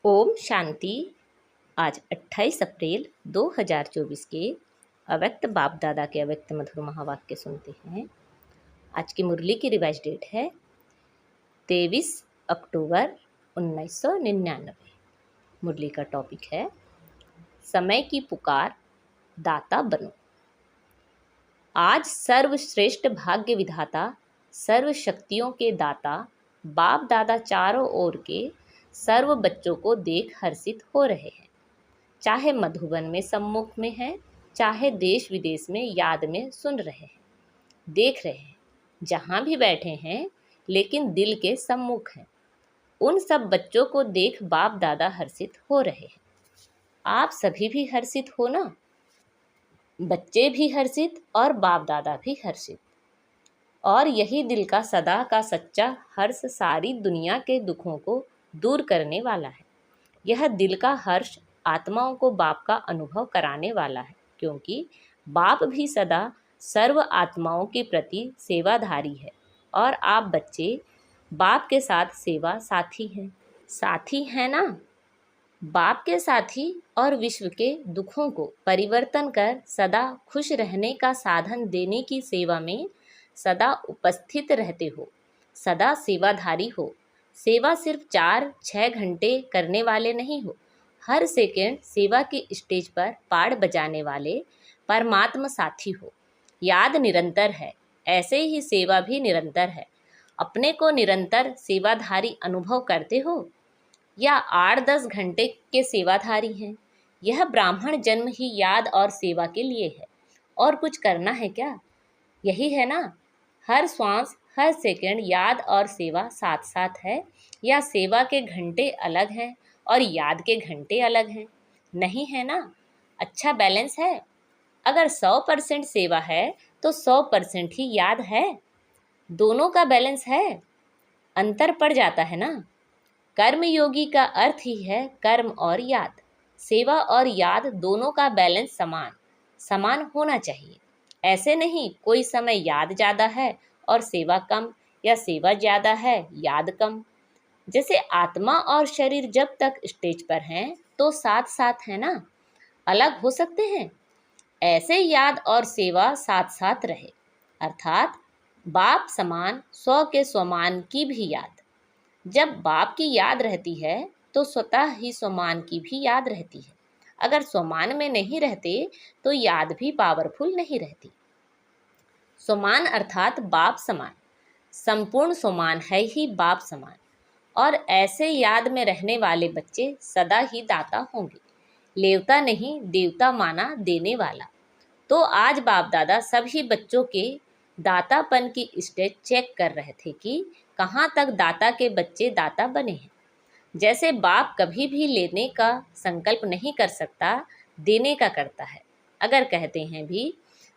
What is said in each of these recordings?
ओम शांति। आज 28 अप्रैल 2024 के अव्यक्त बाप दादा के अव्यक्त मधुर महावाक्य सुनते हैं। आज की मुरली की रिवाइज डेट है 23 अक्टूबर 1999। मुरली का टॉपिक है समय की पुकार, दाता बनो। आज सर्वश्रेष्ठ भाग्य विधाता, सर्व शक्तियों के दाता बाप दादा चारों ओर के सर्व बच्चों को देख हर्षित हो रहे हैं। चाहे मधुबन में सम्मुख में है, चाहे देश विदेश में याद में सुन रहे हैं, देख रहे हैं, जहाँ भी बैठे हैं लेकिन दिल के सम्मुख हैं। उन सब बच्चों को देख बाप दादा हर्षित हो रहे हैं। आप सभी भी हर्षित हो ना? बच्चे भी हर्षित और बाप दादा भी हर्षित। और यही दिल का सदा का सच्चा हर्ष सारी दुनिया के दुखों को दूर करने वाला है। यह दिल का हर्ष आत्माओं को बाप का अनुभव कराने वाला है, क्योंकि बाप भी सदा सर्व आत्माओं के प्रति सेवाधारी है और आप बच्चे बाप के साथ सेवा साथी हैं। साथी हैं ना? बाप के साथी और विश्व के दुखों को परिवर्तन कर सदा खुश रहने का साधन देने की सेवा में सदा उपस्थित रहते हो, सदा सेवाधारी हो। सेवा सिर्फ 4-6 घंटे करने वाले नहीं हो, हर सेकंड सेवा की स्टेज पर पाड़ बजाने वाले परमात्मा साथी हो। याद निरंतर है, ऐसे ही सेवा भी निरंतर है। अपने को निरंतर सेवाधारी अनुभव करते हो या 8-10 घंटे के सेवाधारी हैं? यह ब्राह्मण जन्म ही याद और सेवा के लिए है। और कुछ करना है क्या? यही है ना? हर श्वास हर सेकंड याद और सेवा साथ साथ है, या सेवा के घंटे अलग हैं और याद के घंटे अलग हैं? नहीं है ना? अच्छा बैलेंस है। अगर 100% सेवा है तो 100% ही याद है। दोनों का बैलेंस है। अंतर पड़ जाता है ना? कर्म योगी का अर्थ ही है कर्म और याद। सेवा और याद दोनों का बैलेंस समान समान होना चाहिए। ऐसे नहीं कोई समय याद ज़्यादा है और सेवा कम, या सेवा ज़्यादा है याद कम। जैसे आत्मा और शरीर जब तक स्टेज पर हैं तो साथ साथ है ना, अलग हो सकते हैं। ऐसे याद और सेवा साथ साथ रहे, अर्थात बाप समान स्व के स्वमान की भी याद। जब बाप की याद रहती है तो स्वतः ही स्वमान की भी याद रहती है। अगर स्वमान में नहीं रहते तो याद भी पावरफुल नहीं रहती। स्वमान अर्थात बाप समान, संपूर्ण स्वमान है ही बाप समान। और ऐसे याद में रहने वाले बच्चे सदा ही दाता होंगे। लेवता नहीं देवता माना देने वाला। तो आज बाप दादा सभी बच्चों के दातापन की स्टेज चेक कर रहे थे कि कहाँ तक दाता के बच्चे दाता बने हैं। जैसे बाप कभी भी लेने का संकल्प नहीं कर सकता, देने का करता है। अगर कहते हैं भी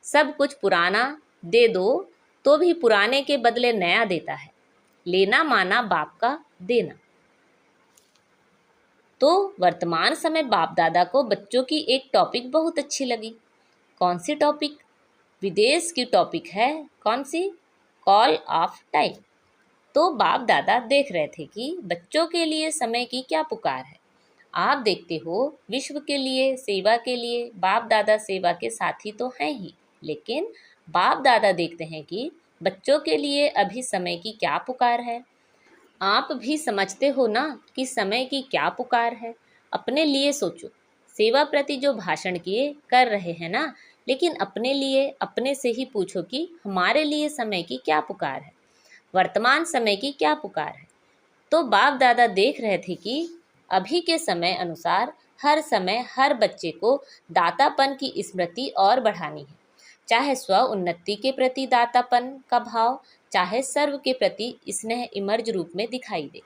सब कुछ पुराना दे दो तो भी पुराने के बदले नया देता है। लेना माना बाप का देना। तो वर्तमान समय बाप दादा को बच्चों की एक टॉपिक बहुत अच्छी लगी। कौन सी टॉपिक? विदेश की टॉपिक है। कौन सी? Call of time. तो बाप दादा देख रहे थे कि बच्चों के लिए समय की क्या पुकार है। आप देखते हो विश्व के लिए, सेवा के लिए बाप दादा सेवा के साथी तो हैं ही, लेकिन बाप दादा देखते हैं कि बच्चों के लिए अभी समय की क्या पुकार है। आप भी समझते हो ना कि समय की क्या पुकार है। अपने लिए सोचो। सेवा प्रति जो भाषण किए कर रहे हैं ना, लेकिन अपने लिए अपने से ही पूछो कि हमारे लिए समय की क्या पुकार है, वर्तमान समय की क्या पुकार है। तो बाप दादा देख रहे थे कि अभी के समय अनुसार हर समय हर बच्चे को दातापन की स्मृति और बढ़ानी है। चाहे स्व उन्नति के प्रति दातापन का भाव, चाहे सर्व के प्रति स्नेह इमर्ज रूप में दिखाई दे।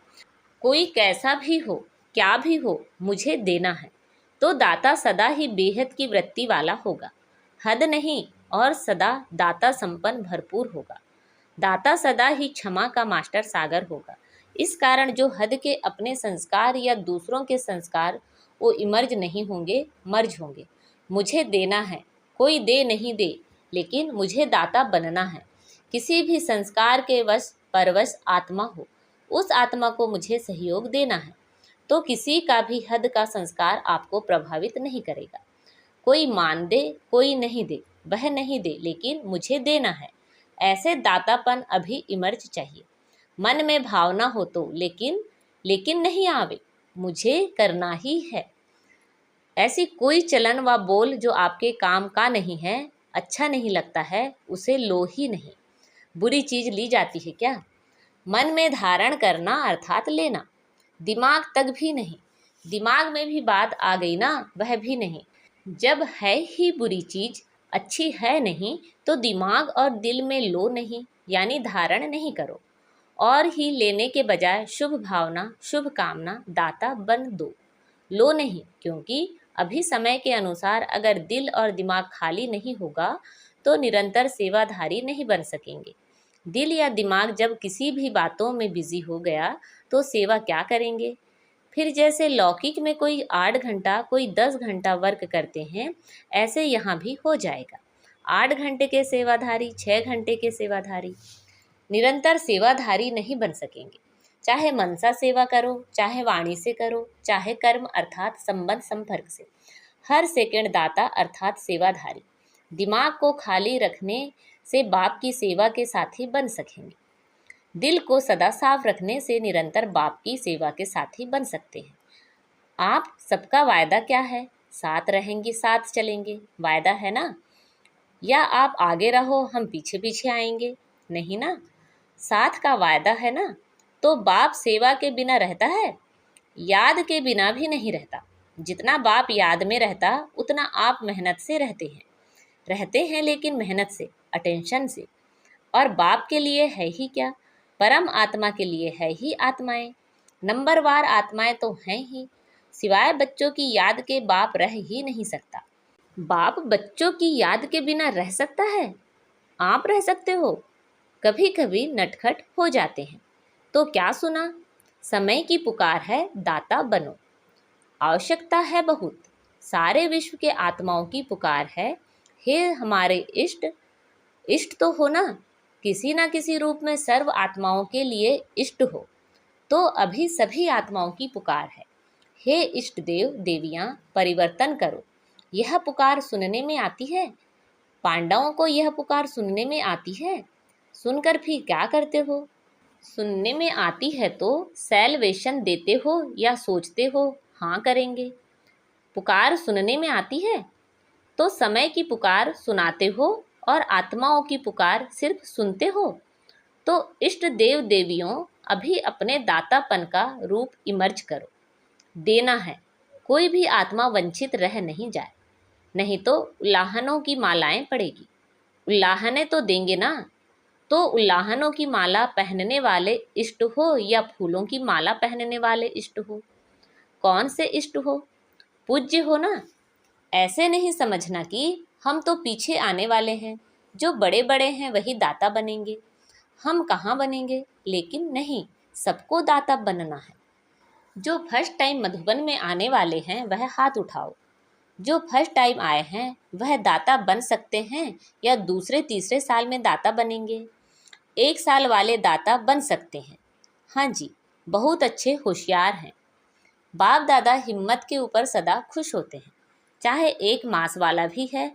कोई कैसा भी हो, क्या भी हो, मुझे देना है। तो दाता सदा ही बेहद की वृत्ति वाला होगा, हद नहीं, और सदा दाता संपन्न भरपूर होगा। दाता सदा ही क्षमा का मास्टर सागर होगा। इस कारण जो हद के अपने संस्कार या दूसरों के संस्कार वो इमर्ज नहीं होंगे, मर्ज होंगे। मुझे देना है, कोई दे नहीं दे, लेकिन मुझे दाता बनना है। किसी भी संस्कार के वश परवश आत्मा हो, उस आत्मा को मुझे सहयोग देना है। तो किसी का भी हद का संस्कार आपको प्रभावित नहीं करेगा। कोई मान दे कोई नहीं दे, वह नहीं दे लेकिन मुझे देना है, ऐसे दातापन अभी इमर्ज चाहिए। मन में भावना हो तो लेकिन नहीं आवे, मुझे करना ही है। ऐसी कोई चलन व बोल जो आपके काम का नहीं है, अच्छा नहीं लगता है, उसे लो ही नहीं। बुरी चीज ली जाती है क्या? मन में धारण करना अर्थात लेना, दिमाग तक भी नहीं। दिमाग में भी बात आ गई ना, वह भी नहीं। जब है ही बुरी चीज, अच्छी है नहीं, तो दिमाग और दिल में लो नहीं, यानी धारण नहीं करो। और ही लेने के बजाय शुभ भावना शुभ कामना दाता बन दो, लो नहीं। क्योंकि अभी समय के अनुसार अगर दिल और दिमाग खाली नहीं होगा तो निरंतर सेवाधारी नहीं बन सकेंगे। दिल या दिमाग जब किसी भी बातों में बिजी हो गया तो सेवा क्या करेंगे? फिर जैसे लौकिक में कोई 8 घंटा कोई 10 घंटा वर्क करते हैं, ऐसे यहाँ भी हो जाएगा। 8 घंटे के सेवाधारी 6 घंटे के सेवाधारी निरंतर सेवाधारी नहीं बन सकेंगे। चाहे मनसा सेवा करो, चाहे वाणी से करो, चाहे कर्म अर्थात संबंध संपर्क से, हर सेकंड दाता अर्थात सेवाधारी। दिमाग को खाली रखने से बाप की सेवा के साथी बन सकेंगे। दिल को सदा साफ रखने से निरंतर बाप की सेवा के साथी बन सकते हैं। आप सबका वायदा क्या है? साथ रहेंगे साथ चलेंगे, वायदा है ना? या आप आगे रहो हम पीछे पीछे आएंगे? नहीं ना, साथ का वायदा है ना। तो बाप सेवा के बिना रहता है? याद के बिना भी नहीं रहता। जितना बाप याद में रहता उतना आप मेहनत से रहते हैं लेकिन मेहनत से, अटेंशन से। और बाप के लिए है ही क्या, परम आत्मा के लिए है ही आत्माएं। नंबरवार आत्माएं तो हैं ही, सिवाय बच्चों की याद के बाप रह ही नहीं सकता। बाप बच्चों की याद के बिना रह सकता है? आप रह सकते हो? कभी कभी नटखट हो जाते हैं तो क्या सुना? समय की पुकार है दाता बनो, आवश्यकता है बहुत, सारे विश्व के आत्माओं की पुकार है। हे हमारे इष्ट, इष्ट तो हो ना, किसी ना किसी रूप में सर्व आत्माओं के लिए इष्ट हो। तो अभी सभी आत्माओं की पुकार है, हे इष्ट देव देवियां परिवर्तन करो। यह पुकार सुनने में आती है? पांडवों को यह पुकार सुनने में आती है? सुनकर फिर क्या करते हो? सुनने में आती है तो सैल्वेशन देते हो या सोचते हो हाँ करेंगे? पुकार सुनने में आती है तो समय की पुकार सुनाते हो और आत्माओं की पुकार सिर्फ सुनते हो। तो इष्ट देव देवियों अभी अपने दातापन का रूप इमर्ज करो। देना है, कोई भी आत्मा वंचित रह नहीं जाए, नहीं तो उल्लाहनों की मालाएं पड़ेगी। उल्लाहने तो देंगे ना। तो उल्लाहनों की माला पहनने वाले इष्ट हो या फूलों की माला पहनने वाले इष्ट हो? कौन से इष्ट हो? पूज्य हो ना। ऐसे नहीं समझना कि हम तो पीछे आने वाले हैं, जो बड़े बड़े हैं वही दाता बनेंगे, हम कहाँ बनेंगे। लेकिन नहीं, सबको दाता बनना है। जो फर्स्ट टाइम मधुबन में आने वाले हैं वह हाथ उठाओ। जो फर्स्ट टाइम आए हैं वह दाता बन सकते हैं या दूसरे तीसरे साल में दाता बनेंगे? 1 साल वाले दाता बन सकते हैं। हाँ जी, बहुत अच्छे होशियार हैं। बाप दादा हिम्मत के ऊपर सदा खुश होते हैं, चाहे 1 मास वाला भी है।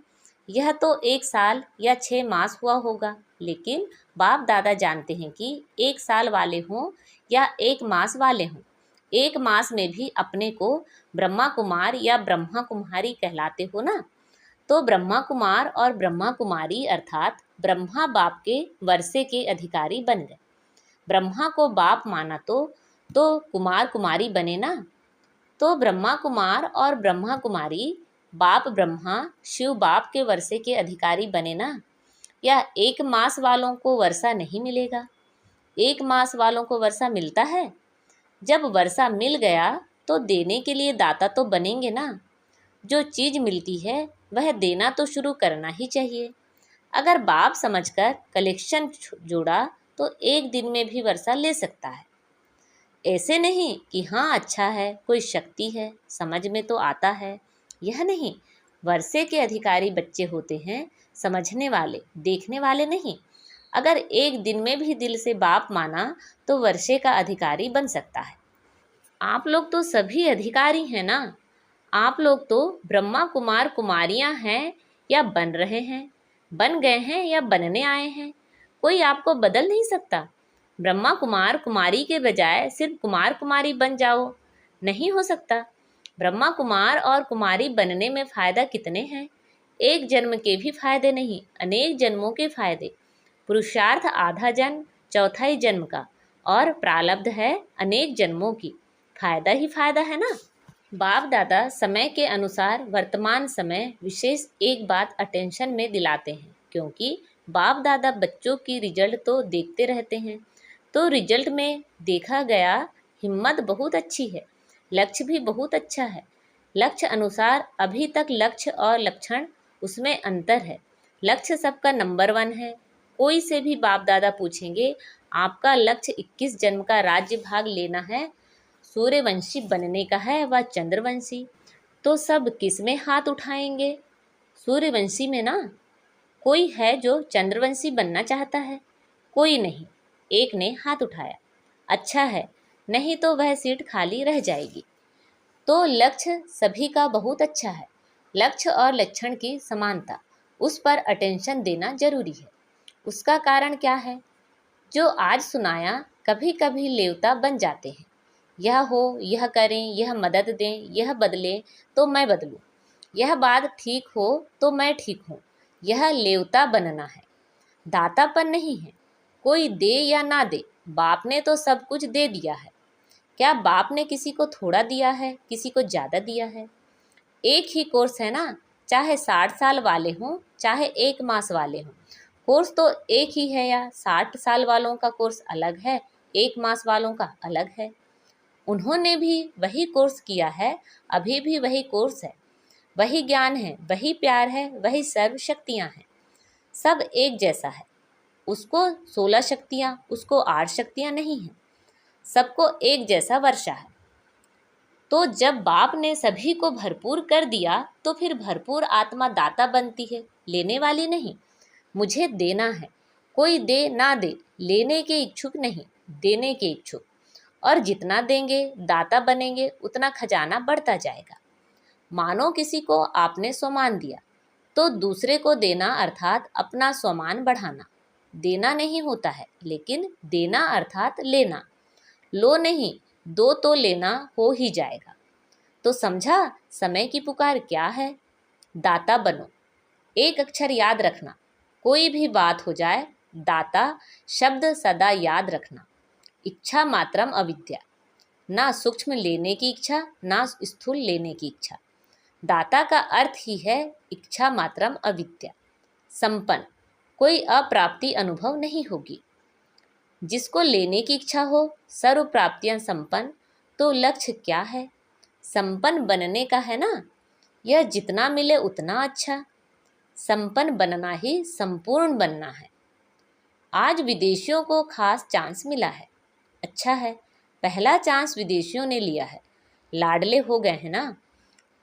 यह तो 1 साल या 6 मास हुआ होगा, लेकिन बाप दादा जानते हैं कि 1 साल वाले हों या 1 मास वाले हों, 1 मास में भी अपने को ब्रह्मा कुमार या ब्रह्मा कुमारी कहलाते हो ना। तो ब्रह्मा कुमार और ब्रह्मा कुमारी अर्थात ब्रह्मा बाप के वर्षे के अधिकारी बन गए। ब्रह्मा को बाप माना तो कुमार कुमारी बने ना। तो ब्रह्मा कुमार और ब्रह्मा कुमारी बाप ब्रह्मा शिव बाप के वर्षे के अधिकारी बने ना। या 1 मास वालों को वर्षा नहीं मिलेगा? 1 मास वालों को वर्षा मिलता है। जब वर्षा मिल गया तो देने के लिए दाता तो बनेंगे ना। जो चीज़ मिलती है वह देना तो शुरू करना ही चाहिए। अगर बाप समझकर कलेक्शन जोड़ा तो 1 दिन में भी वर्षा ले सकता है। ऐसे नहीं कि हाँ अच्छा है, कोई शक्ति है, समझ में तो आता है, यह नहीं। वर्षे के अधिकारी बच्चे होते हैं, समझने वाले, देखने वाले नहीं। अगर 1 दिन में भी दिल से बाप माना तो वर्षे का अधिकारी बन सकता है। आप लोग तो सभी अधिकारी हैं ना। आप लोग तो ब्रह्मा कुमार कुमारियां हैं या बन रहे हैं, बन गए हैं या बनने आए हैं। कोई आपको बदल नहीं सकता। ब्रह्मा कुमार कुमारी के बजाय सिर्फ कुमार कुमारी बन जाओ, नहीं हो सकता। ब्रह्मा कुमार और कुमारी बनने में फायदा कितने हैं। एक जन्म के भी फायदे नहीं, अनेक जन्मों के फायदे। पुरुषार्थ आधा जन्म, चौथाई जन्म का, और प्रारब्ध है अनेक जन्मों की। फायदा ही फायदा है ना। बाप दादा समय के अनुसार वर्तमान समय विशेष एक बात अटेंशन में दिलाते हैं, क्योंकि बाप दादा बच्चों की रिजल्ट तो देखते रहते हैं। तो रिजल्ट में देखा गया हिम्मत बहुत अच्छी है, लक्ष्य भी बहुत अच्छा है। लक्ष्य अनुसार अभी तक लक्ष्य और लक्षण उसमें अंतर है। लक्ष्य सबका नंबर 1 है। कोई से भी बाप दादा पूछेंगे आपका लक्ष्य 21 जन्म का राज्य भाग लेना है, सूर्यवंशी बनने का है व चंद्रवंशी, तो सब किस में हाथ उठाएंगे? सूर्यवंशी में ना। कोई है जो चंद्रवंशी बनना चाहता है? कोई नहीं। एक ने हाथ उठाया। अच्छा है, नहीं तो वह सीट खाली रह जाएगी। तो लक्ष्य सभी का बहुत अच्छा है। लक्ष्य और लक्षण की समानता, उस पर अटेंशन देना जरूरी है। उसका कारण क्या है? जो आज सुनाया, कभी कभी लेवता बन जाते हैं। यह हो, यह करें, यह मदद दें, यह बदलें तो मैं बदलूं, यह बात ठीक हो तो मैं ठीक हूँ। यह लेवता बनना है, दातापन नहीं है। कोई दे या ना दे, बाप ने तो सब कुछ दे दिया है। क्या बाप ने किसी को थोड़ा दिया है, किसी को ज़्यादा दिया है? एक ही कोर्स है ना, चाहे 60 साल वाले हों चाहे 1 मास वाले हों। कोर्स तो एक ही है। या 60 साल वालों का कोर्स अलग है, 1 मास वालों का अलग है। उन्होंने भी वही कोर्स किया है, अभी भी वही कोर्स है, वही ज्ञान है, वही प्यार है, वही सर्व शक्तियाँ हैं। सब एक जैसा है। उसको 16 शक्तियाँ, उसको 8 शक्तियाँ नहीं हैं। सबको एक जैसा वर्षा है। तो जब बाप ने सभी को भरपूर कर दिया तो फिर भरपूर आत्मा दाता बनती है, लेने वाली नहीं। मुझे देना है, कोई दे ना दे, लेने के इच्छुक नहीं, देने के इच्छुक। और जितना देंगे दाता बनेंगे, उतना खजाना बढ़ता जाएगा। मानो किसी को आपने स्वमान दिया, तो दूसरे को देना अर्थात अपना स्वमान बढ़ाना। देना नहीं होता है, लेकिन देना अर्थात लेना। लो नहीं, दो तो लेना हो ही जाएगा। तो समझा समय की पुकार क्या है? दाता बनो। एक अक्षर याद रखना, कोई भी बात हो जाए, दाता शब्द सदा याद रखना। इच्छा मात्रम अविद्या, ना सूक्ष्म लेने की इच्छा, ना स्थूल लेने की इच्छा। दाता का अर्थ ही है इच्छा मात्रम अविद्या। संपन्न, कोई अप्राप्ति अनुभव नहीं होगी। जिसको लेने की इच्छा हो, सर्व प्राप्तियां संपन्न, तो लक्ष्य क्या है? संपन्न बनने का है ना। यह जितना मिले उतना अच्छा। संपन्न बनना ही संपूर्ण बनना है। आज विदेशियों को खास चांस मिला है। अच्छा है, पहला चांस विदेशियों ने लिया है। लाडले हो गए हैं ना।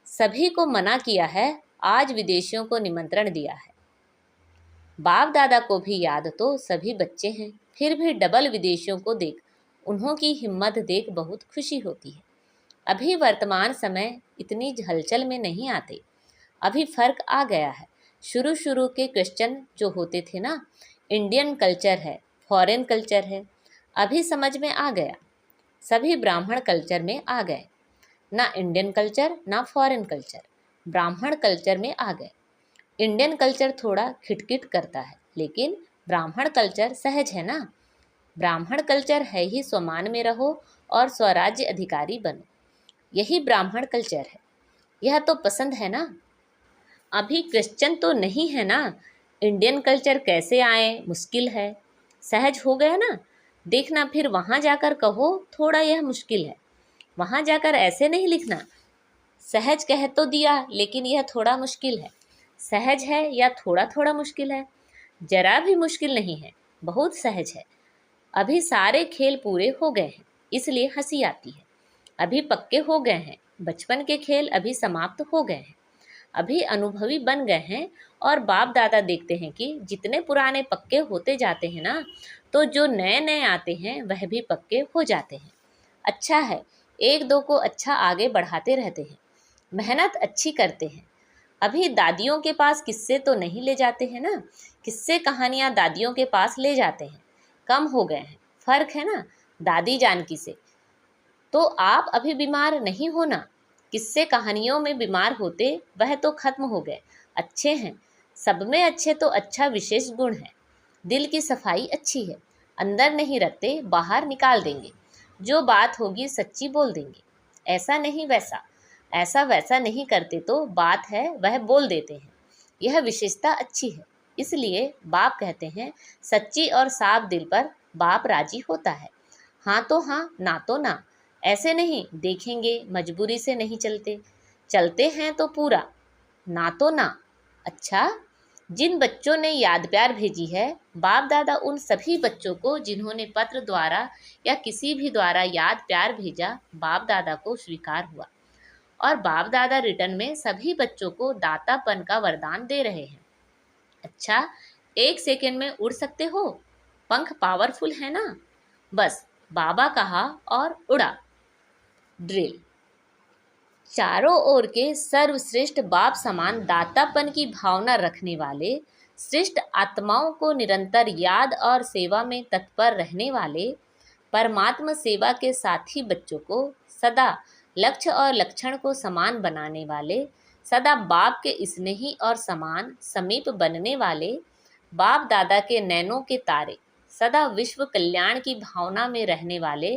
सभी को मना किया है, आज विदेशियों को निमंत्रण दिया है। बाप दादा को भी याद तो सभी बच्चे हैं, फिर भी डबल विदेशियों को देख, उन्हों की हिम्मत देख बहुत खुशी होती है। अभी वर्तमान समय इतनी हलचल में नहीं आते, अभी फर्क आ गया है। शुरू शुरू के क्वेश्चन जो होते थे ना, इंडियन कल्चर है, फॉरेन कल्चर है, अभी समझ में आ गया। सभी ब्राह्मण कल्चर में आ गए, ना इंडियन कल्चर ना फॉरेन कल्चर, ब्राह्मण कल्चर में आ गए। इंडियन कल्चर थोड़ा खिटखिट करता है, लेकिन ब्राह्मण कल्चर सहज है ना। ब्राह्मण कल्चर है ही स्वमान में रहो और स्वराज्य अधिकारी बनो, यही ब्राह्मण कल्चर है। यह तो पसंद है ना। अभी क्रिश्चियन तो नहीं है ना। इंडियन कल्चर कैसे आए, मुश्किल है। सहज हो गया ना। देखना फिर वहाँ जाकर कहो थोड़ा यह मुश्किल है, वहाँ जाकर ऐसे नहीं लिखना। सहज कह तो दिया, लेकिन यह थोड़ा मुश्किल है। सहज है या थोड़ा थोड़ा मुश्किल है? जरा भी मुश्किल नहीं है, बहुत सहज है। अभी सारे खेल पूरे हो गए हैं, इसलिए हंसी आती है। अभी पक्के हो गए हैं, बचपन के खेल अभी समाप्त हो गए हैं। अभी अनुभवी बन गए हैं और बाप दादा देखते हैं कि जितने पुराने पक्के होते जाते हैं ना, तो जो नए नए आते हैं वह भी पक्के हो जाते हैं। अच्छा है, एक दो को अच्छा आगे बढ़ाते रहते हैं, मेहनत अच्छी करते हैं। अभी दादियों के पास किस्से तो नहीं ले जाते हैं ना, किस्से कहानियाँ दादियों के पास ले जाते हैं, कम हो गए हैं, फर्क है ना दादी जानकी से। तो आप अभी बीमार नहीं होना, किस्से कहानियों में बीमार होते वह तो खत्म हो गए, अच्छे हैं, सब में अच्छे तो अच्छा विशेष गुण है। दिल की सफाई अच्छी है, अंदर नहीं रखते बाहर निकाल देंगे, जो बात होगी सच्ची बोल देंगे, ऐसा नहीं वैसा, ऐसा वैसा नहीं करते तो बात है वह बोल देते हैं, यह विशेषता अच्छी है। इसलिए बाप कहते हैं सच्ची और साफ दिल पर बाप राजी होता है। हाँ तो हाँ, ना तो ना, ऐसे नहीं देखेंगे, मजबूरी से नहीं चलते, चलते हैं तो पूरा, ना तो ना। अच्छा, जिन बच्चों ने याद प्यार भेजी है, बाप दादा उन सभी बच्चों को जिन्होंने पत्र द्वारा या किसी भी द्वारा याद प्यार भेजा, बाप दादा को स्वीकार हुआ और बाप दादा रिटर्न में सभी बच्चों को दातापन का वरदान दे रहे हैं। अच्छा, 1 सेकेंड में उड़ सकते हो, पंख पावरफुल है ना, बस बाबा कहा और उड़ा। ड्रिल। चारों ओर के सर्वश्रेष्ठ बाप समान दातापन की भावना रखने वाले, श्रेष्ठ आत्माओं को निरंतर याद और सेवा में तत्पर रहने वाले, परमात्मा सेवा के साथी बच्चों को सदा लक्ष्य और लक्षण को समान बनाने वाले, सदा बाप के स्नेही और समान समीप बनने वाले, बाप दादा के नैनों के तारे, सदा विश्व कल्याण की भावना में रहने वाले,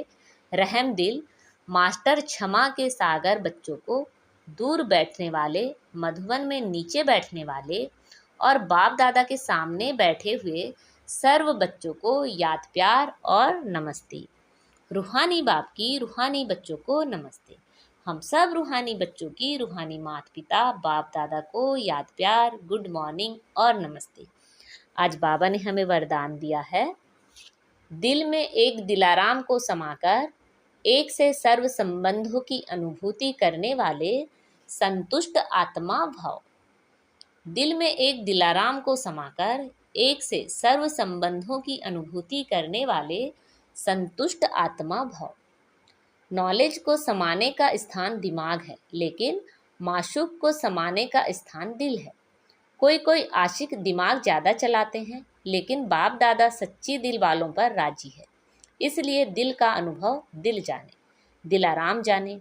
रहम दिल मास्टर क्षमा के सागर बच्चों को, दूर बैठने वाले, मधुबन में नीचे बैठने वाले और बाप दादा के सामने बैठे हुए सर्व बच्चों को याद प्यार और नमस्ते। रूहानी बाप की रूहानी बच्चों को नमस्ते। हम सब रूहानी बच्चों की रूहानी माता पिता बाप दादा को याद प्यार, गुड मॉर्निंग और नमस्ते। आज बाबा ने हमें वरदान दिया है, दिल में एक दिलाराम को समाकर एक से सर्व संबंधों की अनुभूति करने वाले संतुष्ट आत्मा भाव। दिल में एक दिलाराम को समाकर एक से सर्व संबंधों की अनुभूति करने वाले संतुष्ट आत्मा भाव। नॉलेज को समाने का स्थान दिमाग है, लेकिन माशूक को समाने का स्थान दिल है। कोई कोई आशिक दिमाग ज़्यादा चलाते हैं, लेकिन बाप दादा सच्ची दिल वालों पर राजी है। इसलिए दिल का अनुभव दिल जाने, दिलाराम जाने।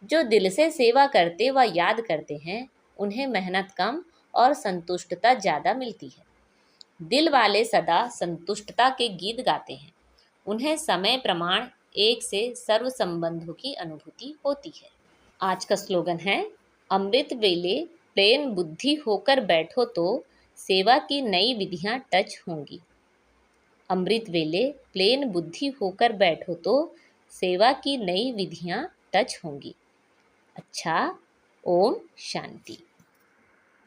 जो दिल से सेवा करते व याद करते हैं, उन्हें मेहनत कम और संतुष्टता ज़्यादा मिलती है। दिल वाले सदा संतुष्टता के गीत गाते हैं, उन्हें समय प्रमाण एक से सर्व संबंधों की अनुभूति होती है। आज का स्लोगन है, अमृत वेले प्लेन बुद्धि होकर बैठो तो सेवा की नई विधियां टच होंगी। अमृत वेले प्लेन बुद्धि होकर बैठो तो सेवा की नई विधियां टच होंगी। अच्छा, ओम शांति।